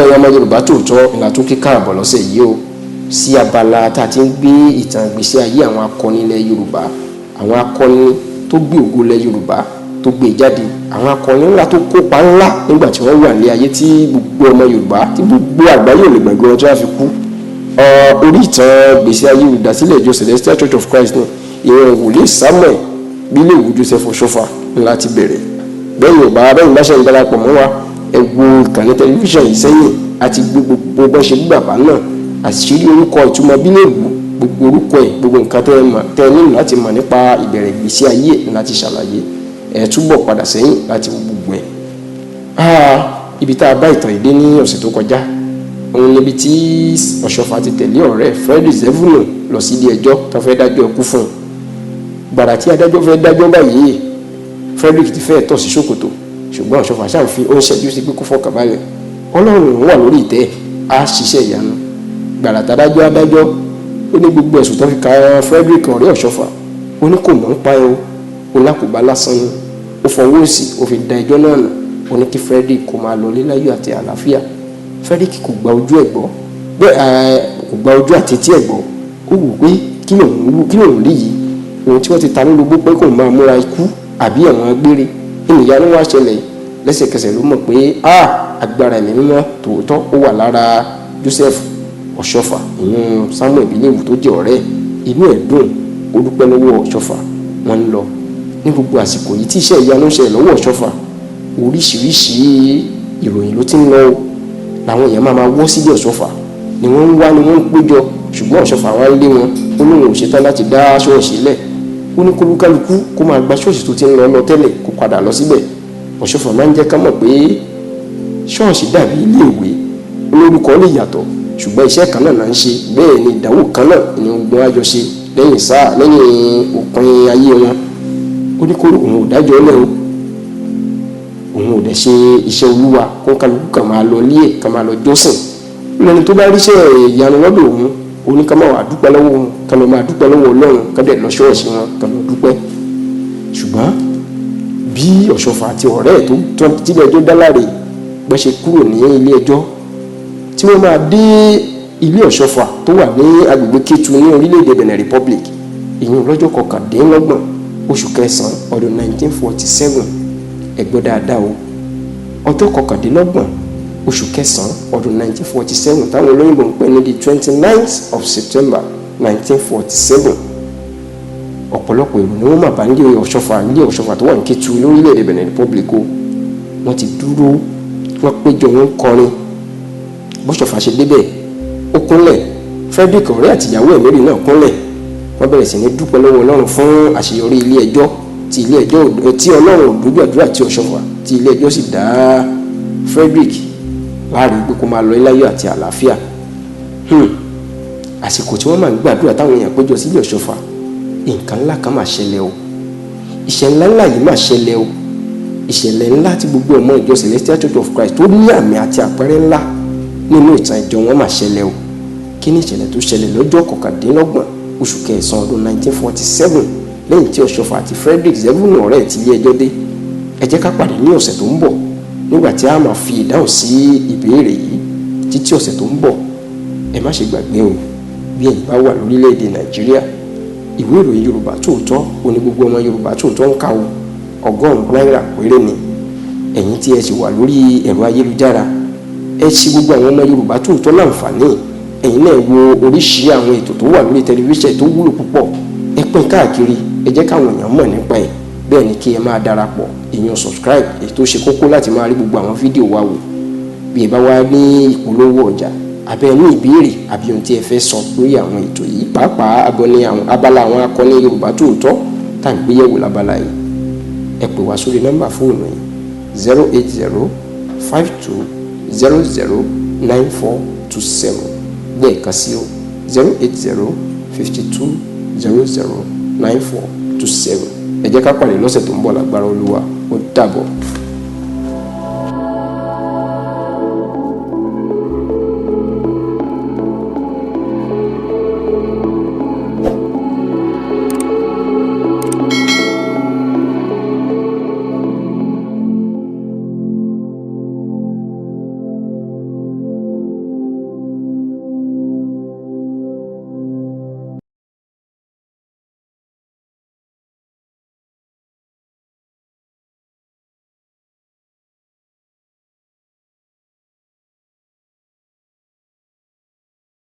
ẹ̀yin ọmọ Yorùbá Tòótọ́ ìlà tó kíkà àbọ̀ lọ́sẹ̀ yìí o sí abala tá a ti ń gbé ìtàn ìgbésí ayé àwọn akọni ilẹ̀ Yorùbá, àwọn akọni tó gbé ògo ilẹ̀ Yorùbá tó gbé jáde, àwọn akọni ńlá tó kópa ńlá nígbà tí wọ́n wà ní ayé tí gbogbo ọmọ Yorùbá tí gbogbo àgbáyé ò lè gbàgbé wọn tí wọ́n fi kú. Orí ìtàn ìgbésí ayé olùdásílẹ̀ ìjọ Celestial Church of Christ náà ìran wòlíì Samuel Bíléèwù Joseph Ọ̀ṣọ́fà ńlá ti bẹ̀rẹ̀. bẹ́ẹ̀ bá ṣe ń darapọ̀ mọ́ wa ẹ wo ìkànnì tẹlifíṣàn yìí sẹ́yìn àti gbogbo bọ́ ṣe gbàgbà náà àṣírí orúkọ ìtumọ̀ Bíléèwù gbogbo orúkọ ẹ̀ gbogbo nǹkan tẹ́ ẹ nílò láti mọ̀ nípa ìbẹ̀rẹ̀ ìgbésí ayé láti ṣàlàyé ẹ túbọ̀ padà sẹ́yìn láti wo gbogbo ẹ̀. Ibi tá a bá ìtàn ìdé ní ọ̀sẹ̀ tó kọjá òun níbi tí Ọ̀ṣọ́fà ti tẹ̀lé ọ̀rẹ́ Frederick Zevuno lọ sí ilé ẹjọ́ tó fẹ́ dájọ́ ikú fún un. Gbàrà tí adájọ́ fẹ́ dájọ́ báyìí Frederick ti fẹ́ tọ̀ sí ṣòkòtò ṣùgbọ́n Ọ̀ṣọ́fà ṣàǹfi ó ń ṣẹ́jú sí pé kó fọkàn balẹ̀ Ọlọ́run wà lórí ìtẹ́ á ṣiṣẹ́ ìyanu. Gbàrà tádájọ́ adájọ́ ó ní gbogbo ẹ̀sùn tó fi ka Frederick ọ̀rẹ́ Ọ̀ṣọ́fà ó ní kò mọ̀ ń pa ẹ́ o lákòbá lásán ni ó fọwọ́ sí ó fi da ẹjọ́ náà nù ó ní kí Frederick kó máa lọ láyọ̀ àti àlàáfíà. Frederick kò gba ojú ẹ̀ gbọ́ bẹ́ẹ̀ kò gba ojú àti etí ẹ̀ gbọ́ ó wù pé kí lòun rí yìí ohun tí wọ́n ti ta ní gbogbo pé kò máa múra ikú àbí ẹ̀wọ̀n gbére ènìyàn ló wá ṣẹlẹ̀ lẹ́sẹ̀kẹsẹ̀ ló mọ̀ pé agbára ẹ̀mí mímọ́ tòótọ́ ó wà lára Joseph Ọ̀ṣọ́fà ìyẹn Samuel Bíléèwù tó jẹ́ ọ̀rẹ́ inú ẹ̀ dùn ó dúpẹ́ lọ́wọ́ Ọ̀ṣọ́fà wọ́n ń lọ ní gbogbo àsìkò yìí tí iṣẹ́ ìyanu ṣẹlẹ̀ lọ́wọ́ Ọ̀ṣọ́fà oríṣiríṣi ìròyìn ló ti ń lọ làwọn èèyàn máa wọ́ sílé Ọ̀ṣọ́fà ni wọ́n ń wá ni wọ́n ń péjọ ṣùgbọ́n Ọ̀ṣọ́fà wá lé wọn ó lóun ò ṣetán láti dá ṣọ́ọ̀ṣì lẹ̀ ó ní kólúkálukú kó máa gba ṣọ́ọ̀ṣì tó ti ń lọ tẹ́lẹ̀ kó padà lọ síbẹ̀. Ọ̀ṣọ́fà máa ń jẹ́ ká mọ̀ pé ṣọ́ọ̀ṣì dàbí iléèwé olórúkọ lè yàtọ̀ ṣùgbọ́n iṣẹ́ kan náà ń ṣe bẹ́ẹ̀ ni ìdánwò kan náà ni ogun àjọ ṣe lẹ́yìn òpin ayé wọn. ó ní kó òun ò dájọ́ lẹ́ o òun ò dẹ̀ ṣe iṣẹ́ Olúwa kó kálukú kàn máa lọ lé kàn máa lọ jọ́sìn lẹ́ni tó bá ríṣẹ́ ìyanu lọ́dọ̀ òun ó ní ká máa wà dúpẹ́ lọ́wọ́ òun ká lọ máa dúpẹ́ lọ́wọ́ Ọlọ́run ká dẹ̀ lọ ṣọ́ọ̀ṣì wọn ká lọ dúpẹ́. ṣùgbọ́n bí Ọ̀ṣọ́fà àti ọ̀rẹ́ ẹ̀ tó tílé ẹjọ́ dá láre bọ́ ṣe kúrò ní ilé ẹjọ́ tí wọ́n máa dé ilé Ọ̀ṣọ́fà tó wà ní agbègbè Kétu ní orílẹ̀-èdè Benin Republic ìyẹn lọ́jọ́ 29 oṣù kẹsàn-án ọdún 1947 ẹgbẹ́ dáadáa o ọjọ́ 29 oṣù kẹsàn-án ọdún 1947 táwọn olóyìnbó ń pè ní the 29th of September 1947 ọ̀pọ̀lọpọ̀ èrò ni wọ́n máa bá ilé Ọ̀ṣọ́fà tó wà ní Kétu lórílẹ̀-èdè Benin Republic o wọ́n ti dúró wọ́n péjọ wọ́n kọrin bọ́ṣọ̀fà ṣe débẹ̀ ó kúnlẹ̀ Frederick ọ̀rẹ́ àti ìyàwó ẹ̀ Mary náà kúnlẹ̀ wọ́n bẹ̀rẹ̀ sí ní dúpẹ́ lọ́wọ́ Ọlọ́run fún àṣeyọrí ilé ẹjọ́ tí Ọlọ́run ò dójú àdúrà tí Ọ̀ṣọ́fà tí ilé ẹjọ́ sì dá Frederick láàrin pé kó máa lọ láyọ̀ àti àlàáfíà. Àsìkò tí wọ́n máa ń gbàdúrà táwọn èèyàn péjọ sílé Ọ̀ṣọ́fà nǹkan ńlá kan máa ṣẹlẹ̀ o ìṣẹ̀lẹ̀ ńlá yìí máa ṣẹlẹ̀ o ìṣẹ̀lẹ̀ ńlá tí gbogbo ọmọ ìjọ Celestial Church of Christ tó ní àmì àti àpẹẹrẹ ńlá nínú ìtàn ìjọ wọn máa ṣẹlẹ̀ o. Kí ni ìṣẹ̀lẹ̀ tó ṣẹlẹ̀ lọ́jọ́ 29 oṣù kẹsàn-án ọdún 1947 lẹ́yìn tí Ọ̀ṣọ́fà àti Frederick Zevuno ọ̀rẹ́ ti ilé ẹjọ́ dé? Ẹ jẹ́ ká pàdé ní ọ̀sẹ̀ tó ń bọ̀ nígbà tí a máa fi ìdáhùn sí ìbéèrè yìí títí ọ̀sẹ̀ tó ń bọ̀. Ẹ má ṣe gbàgbé o bí ẹ̀yin bá wà lórílẹ̀‐èdè Nàìjíríà ìwé ìròyìn Yorùbá Tòótọ́ ó ní gbogbo ọmọ Yorùbá Tòótọ́ ń kà o 100 náírà péré ni. Ẹ̀yin tí ẹ sì wà lórí ẹ̀rọ ayélujára ẹ ṣí gbogbo àwọn ọmọ Yorùbá Tòótọ́ láǹfààní ẹ̀yin náà wo oríṣi àwọn ètò tó wà lórí tẹlifíṣàn tó wúlò púpọ̀ ẹ pín káàkiri ẹ jẹ́ káwọn èèyàn mọ̀ nípa ẹ̀ bẹ́ẹ̀ ni kí ẹ máa darapọ̀ èèyàn subscribe èyí tó ṣe kókó láti máa rí gbogbo àwọn fídíò wa wò bí ẹ bá wá ní ìpolówó ọjà abẹ́ ní ìbéèrè àbí ohun tí ẹ fẹ́ sọ lórí àwọn ètò yìí pàápàá abala àwọn akọni Yorùbá Tòótọ́ tá à ń gbéyẹ̀wò lábala yìí ẹ pè wá sórí nọ́mbà fóònù yìí 08052009427 lẹ́ẹ̀kan sí o 08052009427 ẹ jẹ́ ká pàdé lọ́sẹ̀ tó ń bọ̀ lágbára Olúwa ó dàbọ̀.